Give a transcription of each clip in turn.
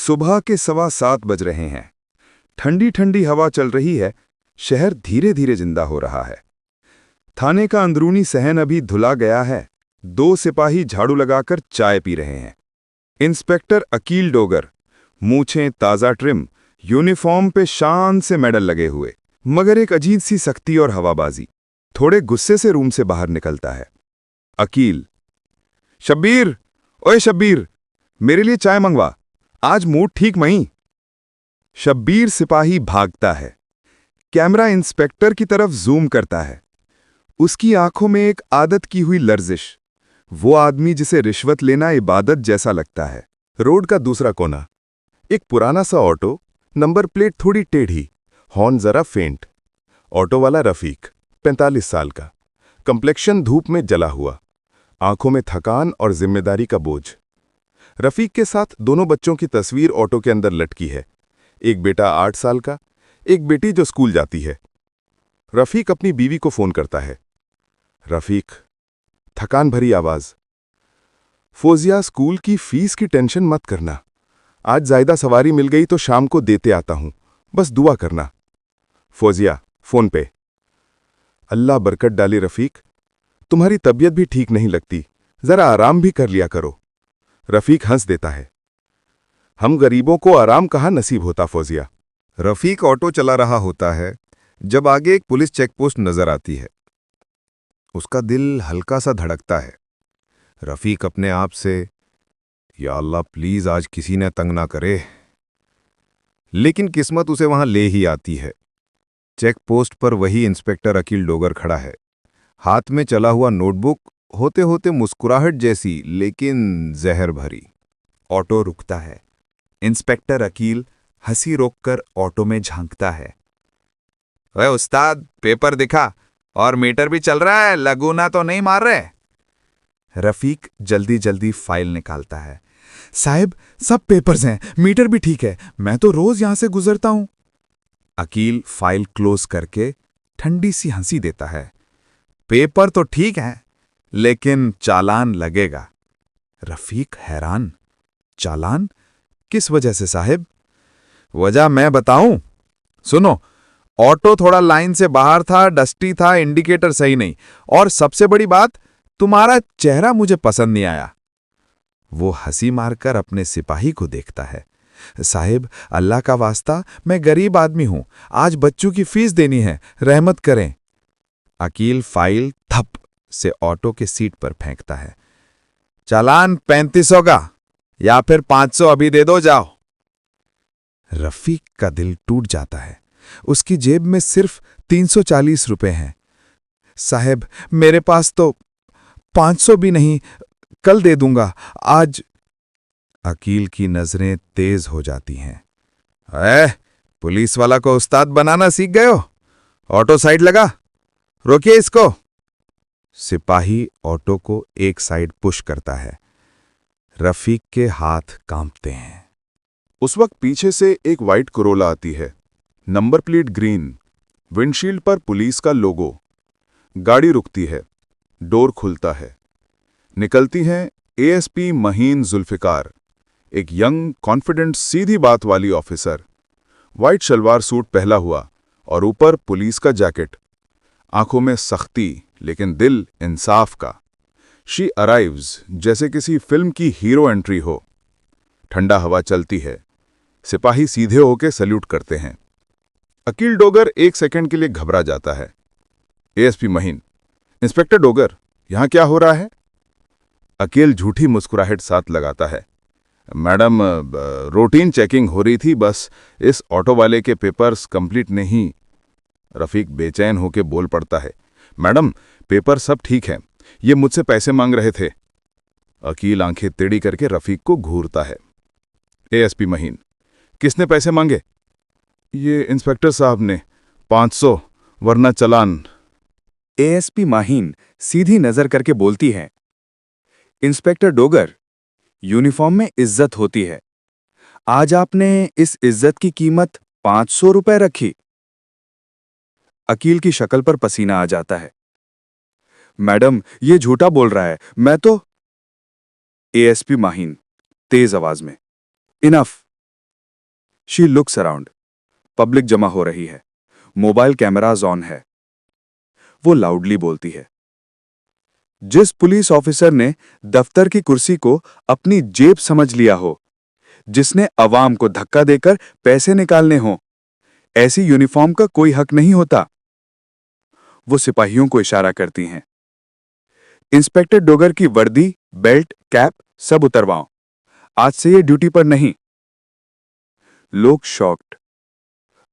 सुबह के 7:15 बज रहे हैं। ठंडी ठंडी हवा चल रही है। शहर धीरे धीरे जिंदा हो रहा है। थाने का अंदरूनी सहन अभी धुला गया है। 2 सिपाही झाड़ू लगाकर चाय पी रहे हैं। इंस्पेक्टर अकील डोगर, मूछें ताज़ा ट्रिम, यूनिफॉर्म पे शान से मेडल लगे हुए, मगर एक अजीब सी सख्ती और हवाबाजी। थोड़े गुस्से से रूम से बाहर निकलता है। अकील, शब्बीर, ओए शब्बीर, मेरे लिए चाय मंगवा, आज मूड ठीक नहीं। शब्बीर सिपाही भागता है। कैमरा इंस्पेक्टर की तरफ जूम करता है। उसकी आंखों में एक आदत की हुई लर्जिश, वो आदमी जिसे रिश्वत लेना इबादत जैसा लगता है। रोड का दूसरा कोना, एक पुराना सा ऑटो, नंबर प्लेट थोड़ी टेढ़ी, हॉर्न जरा फेंट। ऑटो वाला रफीक, 45 साल का, कंप्लेक्शन धूप में जला हुआ, आंखों में थकान और जिम्मेदारी का बोझ। रफीक के साथ दोनों बच्चों की तस्वीर ऑटो के अंदर लटकी है। एक बेटा 8 साल का, एक बेटी जो स्कूल जाती है। रफीक अपनी बीवी को फोन करता है। रफीक, थकान भरी आवाज, फोजिया, स्कूल की फीस की टेंशन मत करना, आज ज्यादा सवारी मिल गई तो शाम को देते आता हूं, बस दुआ करना। फोजिया, फोन पे, अल्लाह बरकत डाले रफीक, तुम्हारी तबीयत भी ठीक नहीं लगती, जरा आराम भी कर लिया करो। रफीक हंस देता है। हम गरीबों को आराम कहाँ नसीब होता फोजिया। रफीक ऑटो चला रहा होता है जब आगे एक पुलिस चेकपोस्ट नजर आती है। उसका दिल हल्का सा धड़कता है। रफीक अपने आप से, या अल्लाह प्लीज आज किसी ने तंग ना करे। लेकिन किस्मत उसे वहां ले ही आती है। चेक पोस्ट पर वही इंस्पेक्टर अकील डोगर खड़ा है, हाथ में चला हुआ नोटबुक, होते होते मुस्कुराहट जैसी लेकिन जहर भरी। ऑटो रुकता है। इंस्पेक्टर अकील हंसी रोककर ऑटो में झांकता है। ओए उस्ताद, पेपर दिखा, और मीटर भी चल रहा है, लगूना तो नहीं मार रहे। रफीक जल्दी जल्दी फाइल निकालता है। साहब, सब पेपर्स हैं, मीटर भी ठीक है, मैं तो रोज यहां से गुजरता हूं। अकील फाइल क्लोज करके ठंडी सी हंसी देता है। पेपर तो ठीक है, लेकिन चालान लगेगा। रफीक हैरान, चालान? किस वजह से साहब? वजह मैं बताऊं? सुनो, ऑटो थोड़ा लाइन से बाहर था, डस्टी था, इंडिकेटर सही नहीं, और सबसे बड़ी बात, तुम्हारा चेहरा मुझे पसंद नहीं आया। वो हंसी मारकर अपने सिपाही को देखता है। साहिब, अल्लाह का वास्ता, मैं गरीब आदमी हूं, आज बच्चों की फीस देनी है, रहमत करें। अकील फाइल थप से ऑटो के सीट पर फेंकता है। चालान 3500 का, या फिर 500 अभी दे दो, जाओ। रफीक का दिल टूट जाता है। उसकी जेब में सिर्फ 340 रुपए हैं। साहब, मेरे पास तो 500 भी नहीं, कल दे दूंगा, आज। अकील की नजरें तेज हो जाती हैं। पुलिस वाला को उस्ताद बनाना सीख गए हो? ऑटो साइड लगा, रोकिए इसको। सिपाही ऑटो को एक साइड पुश करता है। रफीक के हाथ कांपते हैं। उस वक्त पीछे से एक वाइट कोरोला आती है, नंबर प्लेट ग्रीन, विंडशील्ड पर पुलिस का लोगो। गाड़ी रुकती है, डोर खुलता है। निकलती हैं एएसपी महीन जुल्फिकार, एक यंग, कॉन्फिडेंट, सीधी बात वाली ऑफिसर। वाइट शलवार सूट पहला हुआ और ऊपर पुलिस का जैकेट। आंखों में सख्ती, लेकिन दिल इंसाफ का। शी अराइव्स जैसे किसी फिल्म की हीरो एंट्री हो। ठंडा हवा चलती है। सिपाही सीधे होके सल्यूट करते हैं। अकील डोगर एक सेकंड के लिए घबरा जाता है। एएसपी महीन, इंस्पेक्टर डोगर, यहां क्या हो रहा है? अकील झूठी मुस्कुराहट साथ लगाता है। मैडम, रूटीन चेकिंग हो रही थी, बस इस ऑटो वाले के पेपर्स कंप्लीट नहीं। रफीक बेचैन होकर बोल पड़ता है। मैडम, पेपर सब ठीक है, ये मुझसे पैसे मांग रहे थे। अकील आंखें टेढ़ी करके रफीक को घूरता है। एएसपी महीन, किसने पैसे मांगे? ये इंस्पेक्टर साहब ने, 500 वरना चलान। एएसपी माहीन सीधी नजर करके बोलती है। इंस्पेक्टर डोगर, यूनिफॉर्म में इज्जत होती है, आज आपने इस इज्जत की कीमत 500 रुपए रखी। अकील की शक्ल पर पसीना आ जाता है। मैडम, ये झूठा बोल रहा है, मैं तो। एएसपी माहीन तेज आवाज में, enough, she looks around. Public जमा हो रही है, मोबाइल कैमराज ऑन है। वो लाउडली बोलती है, जिस पुलिस ऑफिसर ने दफ्तर की कुर्सी को अपनी जेब समझ लिया हो, जिसने अवाम को धक्का देकर पैसे निकालने हों, ऐसी यूनिफॉर्म का कोई हक नहीं होता। वो सिपाहियों को इशारा करती हैं। इंस्पेक्टर डोगर की वर्दी, बेल्ट, कैप सब उतरवाओ, आज से ये ड्यूटी पर नहीं। लोग शॉक्ड।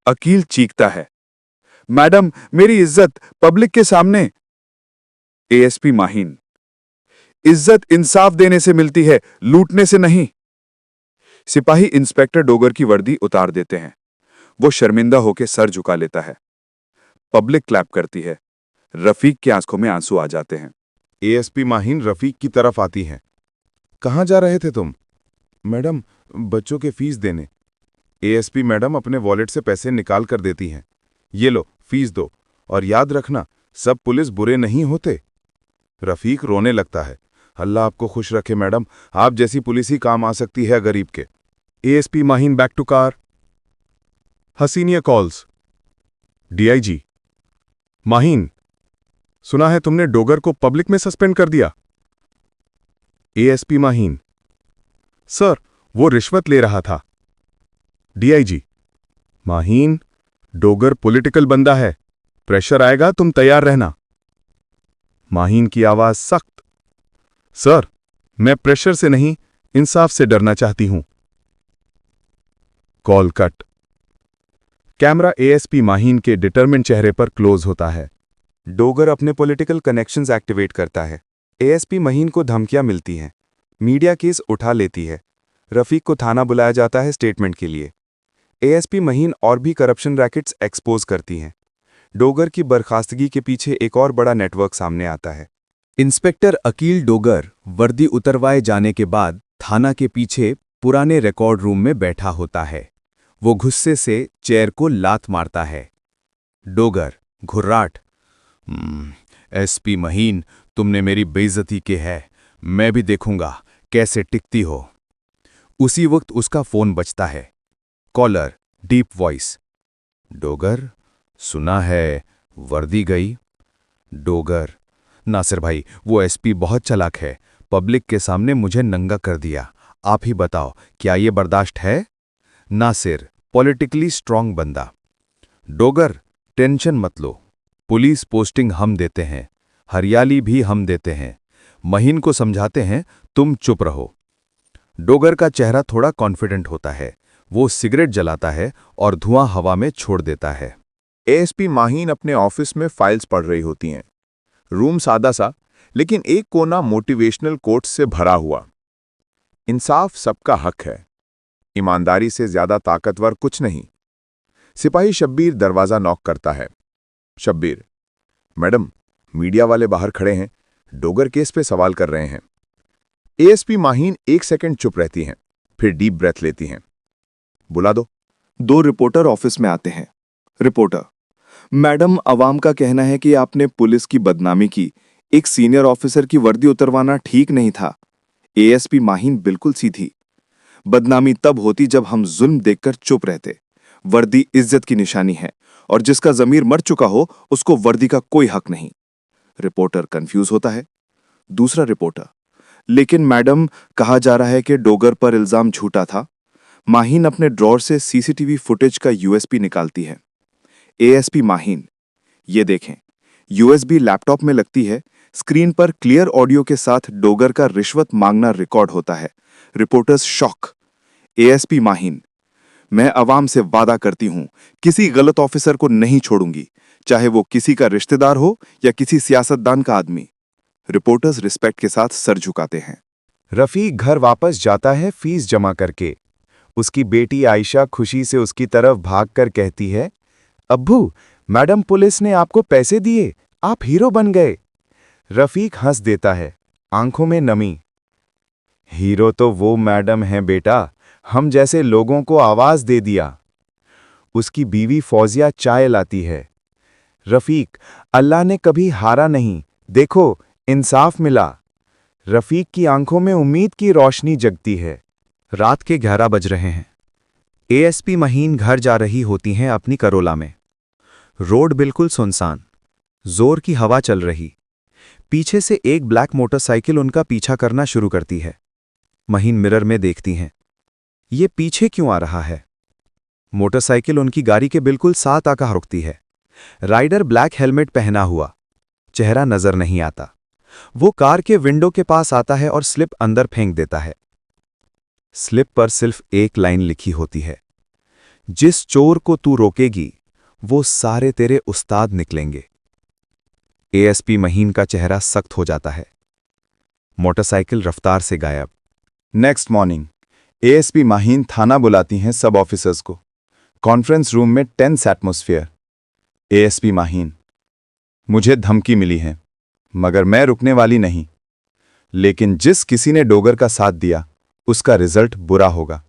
अकील चीखता है, मैडम मेरी इज्जत पब्लिक के सामने। एएसपी माहीन, इज्जत इंसाफ देने से मिलती है, लूटने से नहीं। सिपाही इंस्पेक्टर डोगर की वर्दी उतार देते हैं। वो शर्मिंदा होकर सर झुका लेता है। पब्लिक क्लैप करती है। रफीक की आंखों में आंसू आ जाते हैं। एएसपी माहीन रफीक की तरफ आती हैं। कहाँ जा रहे थे तुम? मैडम, बच्चों के फीस देने। एएसपी मैडम अपने वॉलेट से पैसे निकाल कर देती हैं। ये लो, फीस दो, और याद रखना, सब पुलिस बुरे नहीं होते। रफीक रोने लगता है। अल्लाह आपको खुश रखे मैडम, आप जैसी पुलिस ही काम आ सकती है गरीब के। ASP Maheen back to car. हसीनिया कॉल्स। डीआईजी माहीन, सुना है तुमने डोगर को पब्लिक में सस्पेंड कर दिया। एएसपी माहीन, सर वो रिश्वत ले रहा था। डीआईजी माहीन, डोगर पॉलिटिकल बंदा है, प्रेशर आएगा, तुम तैयार रहना। माहीन की आवाज सख्त, सर मैं प्रेशर से नहीं, इंसाफ से डरना चाहती हूं। Call cut. Camera ASP Maheen के डिटरमिन्ड चेहरे पर क्लोज होता है। डोगर अपने पॉलिटिकल कनेक्शंस एक्टिवेट करता है। एएसपी माहीन को धमकियां मिलती हैं। मीडिया केस उठा लेती है। रफीक को थाना बुलाया जाता है स्टेटमेंट के लिए। एएसपी माहीन और भी करप्शन रैकेट्स एक्सपोज करती हैं। डोगर की बर्खास्तगी के पीछे एक और बड़ा नेटवर्क सामने आता है। इंस्पेक्टर अकील डोगर वर्दी उतरवाए जाने के बाद थाना के पीछे पुराने रिकॉर्ड रूम में बैठा होता है। वो गुस्से से चेयर को लात मारता है। डोगर घुर्राट, एसपी माहीन, तुमने मेरी बेइज्जती की है, मैं भी देखूंगा कैसे टिकती हो। उसी वक्त उसका फोन बजता है। कॉलर, डीप वॉइस, डोगर, सुना है वर्दी गई। डोगर, नासिर भाई, वो एसपी बहुत चालाक है, पब्लिक के सामने मुझे नंगा कर दिया, आप ही बताओ क्या ये बर्दाश्त है। नासिर, पॉलिटिकली स्ट्रांग बंदा, डोगर, टेंशन मत लो, पुलिस पोस्टिंग हम देते हैं, हरियाली भी हम देते हैं, महीन को समझाते हैं, तुम चुप रहो। डोगर का चेहरा थोड़ा कॉन्फिडेंट होता है। वो सिगरेट जलाता है और धुआं हवा में छोड़ देता है। एएसपी माहीन अपने ऑफिस में फाइल्स पढ़ रही होती हैं। रूम सादा सा, लेकिन एक कोना मोटिवेशनल कोट्स से भरा हुआ। इंसाफ सबका हक है, ईमानदारी से ज्यादा ताकतवर कुछ नहीं। सिपाही शब्बीर दरवाजा नॉक करता है। शब्बीर, मैडम, मीडिया वाले बाहर खड़े हैं, डोगर केस पे सवाल कर रहे हैं। एएसपी माहीन एक सेकंड चुप रहती हैं, फिर डीप ब्रेथ लेती हैं। बुला दो। 2 रिपोर्टर ऑफिस में आते हैं। रिपोर्टर, मैडम, अवाम का कहना है कि आपने पुलिस की बदनामी की, एक सीनियर ऑफिसर की वर्दी उतरवाना ठीक नहीं था। एएसपी माहीन बिल्कुल सीधी, बदनामी तब होती जब हम जुल्म देखकर चुप रहते। वर्दी इज्जत की निशानी है और जिसका जमीर मर चुका हो उसको वर्दी का कोई हक नहीं। रिपोर्टर कंफ्यूज होता है। दूसरा रिपोर्टर, लेकिन मैडम, कहा जा रहा है कि डोगर पर इल्जाम झूठा था। माहीन अपने ड्रॉर से सीसीटीवी फुटेज का यूएसबी निकालती है। एएसपी माहीन, ये देखें, यूएसबी लैपटॉप में लगती है। स्क्रीन पर क्लियर ऑडियो के साथ डोगर का रिश्वत मांगना रिकॉर्ड होता है। Reporters shock. एएसपी माहीन, मैं अवाम से वादा करती हूं, किसी गलत ऑफिसर को नहीं छोड़ूंगी, चाहे वो किसी का रिश्तेदार हो या किसी सियासतदान का आदमी। रिपोर्टर्स रिस्पेक्ट के साथ सर झुकाते हैं। रफीक घर वापस जाता है फीस जमा करके। उसकी बेटी आयशा खुशी से उसकी तरफ भागकर कहती है, अब्बू, मैडम पुलिस ने आपको पैसे दिए, आप हीरो बन गए। रफीक हंस देता है, आंखों में नमी। हीरो तो वो मैडम हैं बेटा, हम जैसे लोगों को आवाज दे दिया। उसकी बीवी फौजिया चाय लाती है। रफीक, अल्लाह ने कभी हारा नहीं, देखो इंसाफ मिला। रफीक की आंखों में उम्मीद की रोशनी जगती है। रात के 11 बज रहे हैं। एएसपी महीन घर जा रही होती हैं अपनी करोला में। रोड बिल्कुल सुनसान, जोर की हवा चल रही। पीछे से एक ब्लैक मोटरसाइकिल उनका पीछा करना शुरू करती है। महीन मिरर में देखती हैं, ये पीछे क्यों आ रहा है? मोटरसाइकिल उनकी गाड़ी के बिल्कुल साथ आकर रुकती है। राइडर ब्लैक हेलमेट पहना हुआ, चेहरा नजर नहीं आता। वो कार के विंडो के पास आता है और स्लिप अंदर फेंक देता है। स्लिप पर सिर्फ एक लाइन लिखी होती है, जिस चोर को तू रोकेगी वो सारे तेरे उस्ताद निकलेंगे। एएसपी महीन का चेहरा सख्त हो जाता है। मोटरसाइकिल रफ्तार से गायब। नेक्स्ट मॉर्निंग एएसपी माहीन थाना बुलाती हैं सब ऑफिसर्स को। कॉन्फ्रेंस रूम में टेंस एटमॉस्फेयर। एएसपी माहीन, मुझे धमकी मिली है, मगर मैं रुकने वाली नहीं। लेकिन जिस किसी ने डोगर का साथ दिया उसका रिजल्ट बुरा होगा।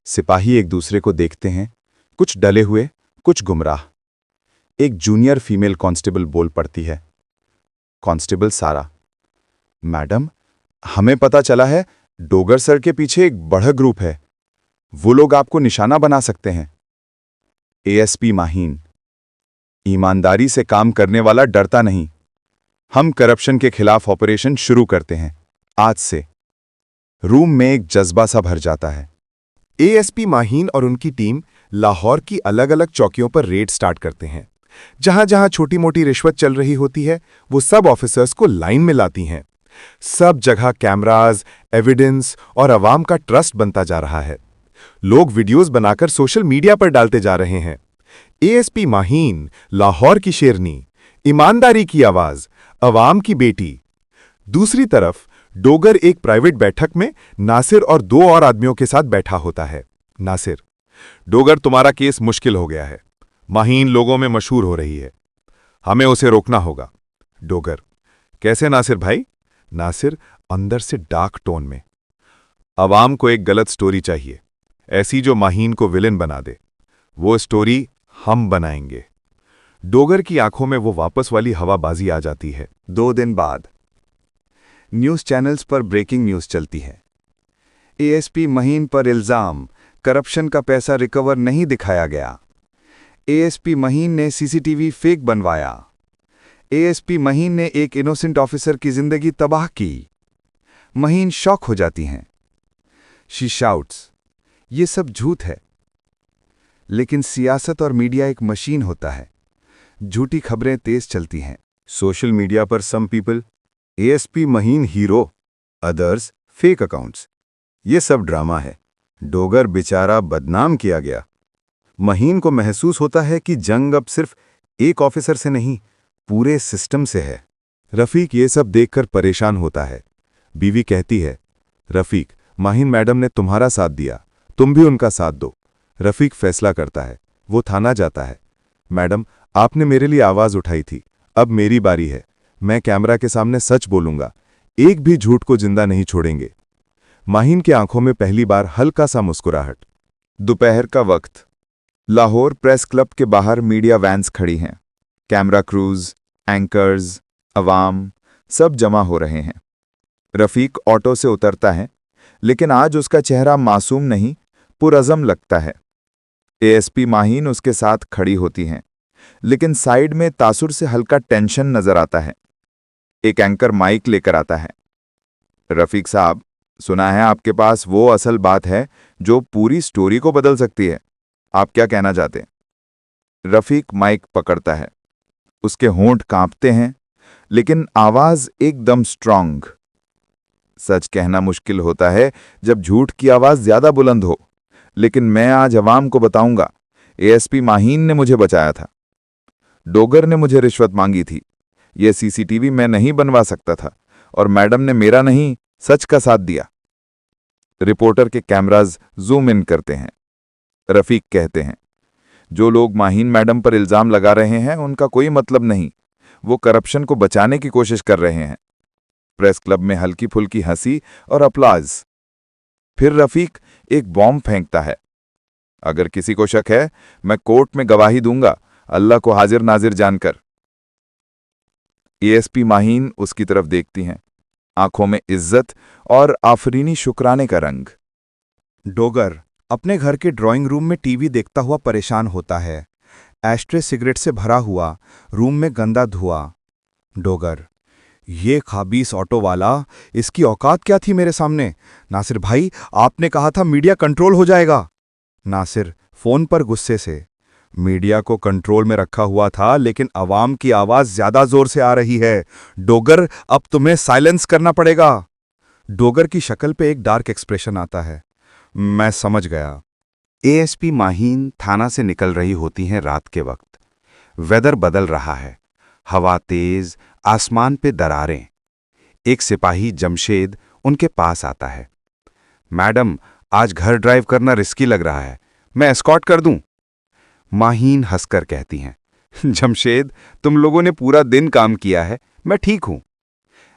सिपाही एक दूसरे को देखते हैं, कुछ डले हुए, कुछ गुमराह। एक जूनियर फीमेल कांस्टेबल बोल पड़ती है, कांस्टेबल सारा, मैडम, हमें पता चला है डोगर सर के पीछे एक बड़ा ग्रुप है, वो लोग आपको निशाना बना सकते हैं। एएसपी माहीन, ईमानदारी से काम करने वाला डरता नहीं। हम करप्शन के खिलाफ ऑपरेशन शुरू करते हैं आज से। रूम में एक जज्बा सा भर जाता है। एएसपी माहीन और उनकी टीम लाहौर की अलग अलग चौकियों पर रेड स्टार्ट करते हैं। जहां जहां छोटी मोटी रिश्वत चल रही होती है, वो सब ऑफिसर्स को लाइन में लाती हैं। सब जगह कैमरास, एविडेंस और अवाम का ट्रस्ट बनता जा रहा है। लोग वीडियोस बनाकर सोशल मीडिया पर डालते जा रहे हैं। एएसपी माहीन, लाहौर की शेरनी, ईमानदारी की आवाज, अवाम की बेटी। दूसरी तरफ डोगर एक प्राइवेट बैठक में नासिर और 2 और आदमियों के साथ बैठा होता है। नासिर, डोगर, तुम्हारा केस मुश्किल हो गया है। माहीन लोगों में मशहूर हो रही है, हमें उसे रोकना होगा। डोगर, कैसे नासिर भाई? नासिर अंदर से डार्क टोन में, अवाम को एक गलत स्टोरी चाहिए, ऐसी जो माहीन को विलेन बना दे। वो स्टोरी हम बनाएंगे। डोगर की आंखों में वो वापस वाली हवाबाजी आ जाती है। 2 दिन बाद न्यूज़ चैनल्स पर ब्रेकिंग न्यूज़ चलती है। एएसपी महीन पर इल्जाम, करप्शन का पैसा रिकवर नहीं दिखाया गया। एएसपी महीन ने सीसीटीवी फेक बनवाया। एएसपी महीन ने एक इनोसेंट ऑफिसर की जिंदगी तबाह की। महीन शॉक हो जाती हैं। शी शाउट्स, ये सब झूठ है। लेकिन सियासत और मीडिया एक मशीन होता है। झूठी खबरें तेज चलती हैं। सोशल मीडिया पर सम पीपल, एएसपी महीन हीरो, अदर्स फेक अकाउंट्स। ये सब ड्रामा है। डोगर बेचारा बदनाम किया गया। महीन को महसूस होता है कि जंग अब सिर्फ एक ऑफिसर से नहीं, पूरे सिस्टम से है। रफीक ये सब देखकर परेशान होता है। बीवी कहती है, रफीक, माहीन मैडम ने तुम्हारा साथ दिया, तुम भी उनका साथ दो। रफीक फैसला करता है, वो थाना जाता है। मैडम, आपने मेरे लिए आवाज उठाई थी, अब मेरी बारी है। मैं कैमरा के सामने सच बोलूंगा, एक भी झूठ को जिंदा नहीं छोड़ेंगे। माहीन की आंखों में पहली बार हल्का सा मुस्कुराहट। दोपहर का वक्त। लाहौर प्रेस क्लब के बाहर मीडिया वैन्स खड़ी हैं। कैमरा क्रूज, एंकर्स, अवाम सब जमा हो रहे हैं। रफीक ऑटो से उतरता है, लेकिन आज उसका चेहरा मासूम नहीं, पुरअज़म लगता है। एएसपी माहीन उसके साथ खड़ी होती हैं, लेकिन साइड में तासुर से हल्का टेंशन नजर आता है। एक एंकर माइक लेकर आता है। रफीक साहब, सुना है आपके पास वो असल बात है जो पूरी स्टोरी को बदल सकती है, आप क्या कहना चाहते हैं? रफीक माइक पकड़ता है। उसके होंठ कांपते हैं, लेकिन आवाज एकदम स्ट्रांग। सच कहना मुश्किल होता है जब झूठ की आवाज ज्यादा बुलंद हो, लेकिन मैं आज अवाम को बताऊंगा, एएसपी माहीन ने मुझे बचाया था। डोगर ने मुझे रिश्वत मांगी थी, ये सीसीटीवी मैं नहीं बनवा सकता था, और मैडम ने मेरा नहीं, सच का साथ दिया। रिपोर्टर के कैमराज जूम इन करते हैं। रफीक कहते हैं, जो लोग माहीन मैडम पर इल्जाम लगा रहे हैं उनका कोई मतलब नहीं, वो करप्शन को बचाने की कोशिश कर रहे हैं। प्रेस क्लब में हल्की फुल्की हंसी और अप्लाज। फिर रफीक एक बॉम्ब फेंकता है, अगर किसी को शक है, मैं कोर्ट में गवाही दूंगा, अल्लाह को हाजिर नाजिर जानकर। एएसपी माहीन उसकी तरफ देखती हैं, आंखों में इज्जत और आफरीनी शुक्राने का रंग। डोगर, अपने घर के ड्राइंग रूम में टीवी देखता हुआ परेशान होता है। एस्ट्रे सिगरेट से भरा हुआ, रूम में गंदा धुआं। डोगर, ये खाबीस ऑटो वाला, इसकी औकात क्या थी मेरे सामने? नासिर भाई, आपने कहा था मीडिया कंट्रोल हो जाएगा। नासिर फोन पर गुस्से से, मीडिया को कंट्रोल में रखा हुआ था, लेकिन अवाम की आवाज ज्यादा जोर से आ रही है। डोगर, अब तुम्हें साइलेंस करना पड़ेगा। डोगर की शक्ल पे एक डार्क एक्सप्रेशन आता है। मैं समझ गया। एएसपी माहीन थाना से निकल रही होती हैं रात के वक्त। वेदर बदल रहा है, हवा तेज, आसमान पे दरारें। एक सिपाही जमशेद उनके पास आता है। मैडम, आज घर ड्राइव करना रिस्की लग रहा है, मैं एस्कॉर्ट कर दूं? माहीन हंसकर कहती हैं, जमशेद, तुम लोगों ने पूरा दिन काम किया है, मैं ठीक हूं।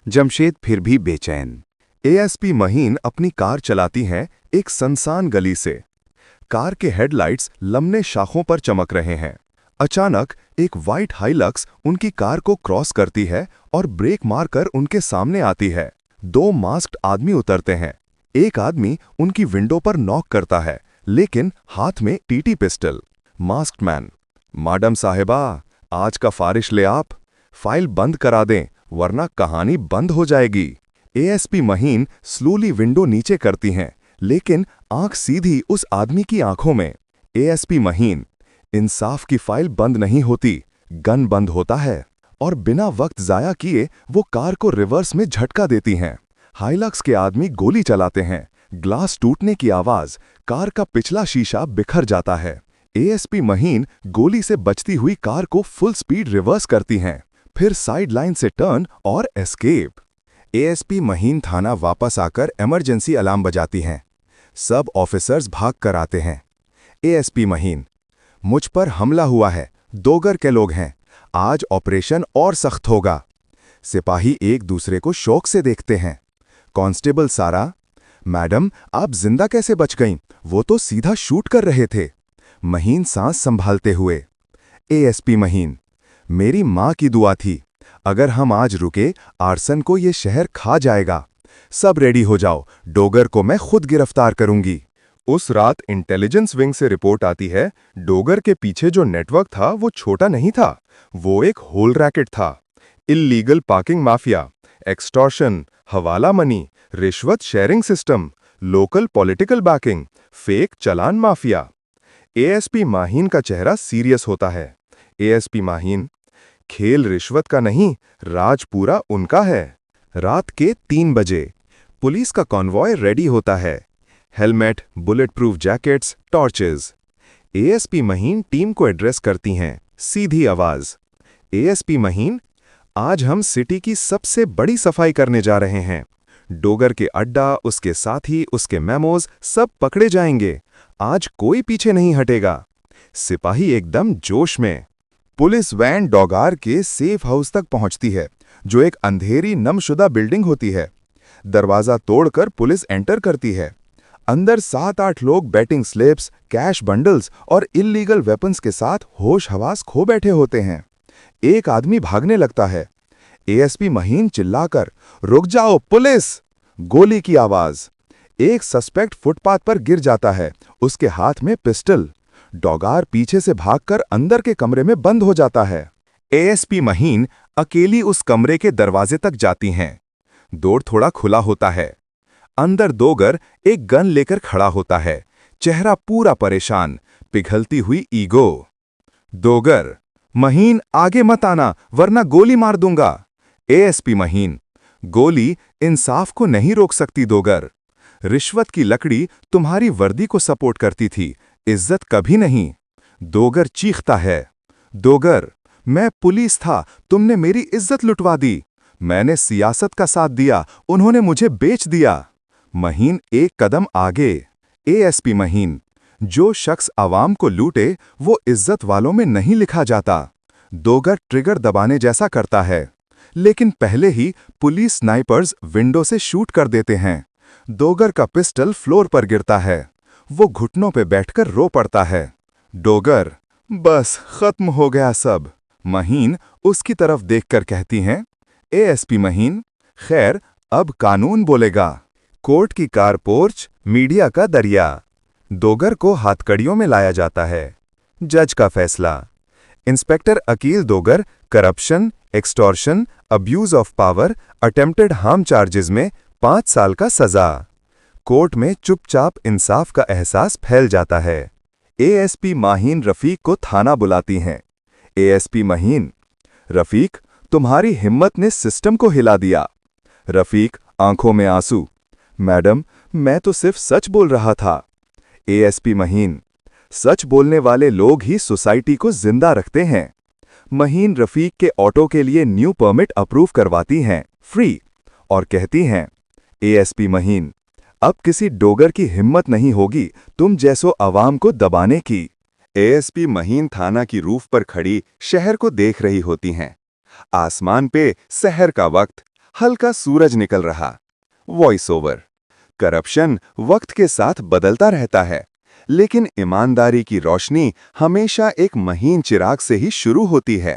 जमशेद फिर भी बेचैन। एएसपी माहीन अपनी कार चलाती हैं एक सुनसान गली से। कार के हेडलाइट्स लम्बे शाखों पर चमक रहे हैं। अचानक एक वाइट हाइलक्स उनकी कार को क्रॉस करती है और ब्रेक मारकर उनके सामने आती है। दो मास्क्ड आदमी उतरते हैं। एक आदमी उनकी विंडो पर नॉक करता है, लेकिन हाथ में TT pistol. Masked man, madam साहिबा, आज का फारिश ले आप, फाइल बंद करा दें वरना कहानी बंद हो जाएगी। एएसपी माहीन स्लोली विंडो नीचे करती हैं, लेकिन आंख सीधी उस आदमी की आंखों में। एएसपी माहीन, इंसाफ की फाइल बंद नहीं होती, गन बंद होता है। और बिना वक्त जाया किए वो कार को रिवर्स में झटका देती हैं। हाइलक्स के आदमी गोली चलाते हैं। ग्लास टूटने की आवाज, कार का पिछला शीशा बिखर जाता है। एएसपी माहीन गोली से बचती हुई कार को फुल स्पीड रिवर्स करती हैं, फिर साइड लाइन से टर्न और एस्केप। एएसपी माहीन थाना वापस आकर इमरजेंसी अलार्म बजाती हैं। सब ऑफिसर्स भाग कर आते हैं। एएसपी माहीन, मुझ पर हमला हुआ है, डोगर के लोग हैं, आज ऑपरेशन और सख्त होगा। सिपाही एक दूसरे को शौक से देखते हैं। कांस्टेबल सारा, मैडम, आप जिंदा कैसे बच गईं? वो तो सीधा शूट कर रहे थे। माहीन सांस संभालते हुए, एएसपी माहीन, मेरी मां की दुआ थी, अगर हम आज रुके आर्सन को ये शहर खा जाएगा। सब रेडी हो जाओ, डोगर को मैं खुद गिरफ्तार करूंगी। उस रात इंटेलिजेंस विंग से रिपोर्ट आती है, डोगर के पीछे जो नेटवर्क था वो छोटा नहीं था, वो एक होल रैकेट था। Illegal parking mafia, extortion, hawala money, रिश्वत sharing system, local political backing, fake challan mafia. ASP Maheen का चेहरा सीरियस होता है। एएसपी माहीन, खेल रिश्वत का नहीं, राज पूरा उनका है। रात के 3 बजे पुलिस का कॉन्वॉय रेडी होता है। Helmet, bullet proof jackets, torches. ASP Maheen team को एड्रेस करती हैं, सीधी आवाज। एएसपी माहीन, आज हम सिटी की सबसे बड़ी सफाई करने जा रहे हैं। डोगर के अड्डा, उसके साथी, उसके मेमोज सब पकड़े जाएंगे। आज कोई पीछे नहीं हटेगा। सिपाही एकदम जोश में। पुलिस वैन डोगार के सेफ हाउस तक पहुंचती है, जो एक अंधेरी नमशुदा बिल्डिंग होती है। दरवाजा तोड़कर पुलिस एंटर करती है। अंदर 7-8 लोग बैटिंग स्लिप्स, कैश बंडल्स और इल्लीगल वेपन्स के साथ होश हवास खो बैठे होते हैं। एक आदमी भागने लगता है। एएसपी माहीन चिल्लाकर, रुक जाओ पुलिस! गोली की आवाज। एक सस्पेक्ट फुटपाथ पर गिर जाता है, उसके हाथ में पिस्टल। डोगार पीछे से भागकर अंदर के कमरे में बंद हो जाता है। एएसपी माहीन अकेली उस कमरे के दरवाजे तक जाती हैं। डोर थोड़ा खुला होता है। अंदर डोगर एक गन लेकर खड़ा होता है, चेहरा पूरा परेशान, पिघलती हुई ईगो। डोगर, माहीन, आगे मत आना वरना गोली मार दूंगा। एएसपी माहीन, गोली इंसाफ को नहीं रोक सकती डोगर। रिश्वत की लकड़ी तुम्हारी वर्दी को सपोर्ट करती थी, इज्जत कभी नहीं। डोगर चीखता है, डोगर, मैं पुलिस था, तुमने मेरी इज्जत लुटवा दी। मैंने सियासत का साथ दिया, उन्होंने मुझे बेच दिया। माहीन एक कदम आगे। एएसपी माहीन, जो शख्स आवाम को लूटे वो इज्जत वालों में नहीं लिखा जाता। डोगर ट्रिगर दबाने जैसा करता है, लेकिन पहले ही पुलिस स्नाइपर्स विंडो से शूट कर देते हैं। डोगर का पिस्टल फ्लोर पर गिरता है। वो घुटनों पे बैठकर रो पड़ता है। डोगर, बस खत्म हो गया सब। माहीन उसकी तरफ देखकर कहती हैं, एएसपी माहीन, खैर अब कानून बोलेगा। कोर्ट की कार पोर्च, मीडिया का दरिया। दोगर को हाथकड़ियों में लाया जाता है। जज का फैसला। Inspector Aqeel Dogar corruption, extortion, abuse of power, attempted harm charges में 5 साल का सजा। कोर्ट में चुपचाप इंसाफ का एहसास फैल जाता है। एएसपी माहीन रफीक को थाना बुलाती हैं। एएसपी माहीन, रफीक, तुम्हारी हिम्मत ने सिस्टम को हिला दिया। रफीक, आंखों में आंसू, मैडम, मैं तो सिर्फ सच बोल रहा था। एएसपी माहीन, सच बोलने वाले लोग ही सोसाइटी को जिंदा रखते हैं। माहीन रफीक के ऑटो के लिए न्यू परमिट अप्रूव करवाती हैं, फ्री, और कहती हैं, एएसपी माहीन, अब किसी डोगर की हिम्मत नहीं होगी तुम जैसो अवाम को दबाने की। एएसपी माहीन थाना की रूफ पर खड़ी शहर को देख रही होती हैं। आसमान पे सहर का वक्त, हल्का सूरज निकल रहा। Voice over. करप्शन वक्त के साथ बदलता रहता है, लेकिन ईमानदारी की रोशनी हमेशा एक महीन चिराग से ही शुरू होती है।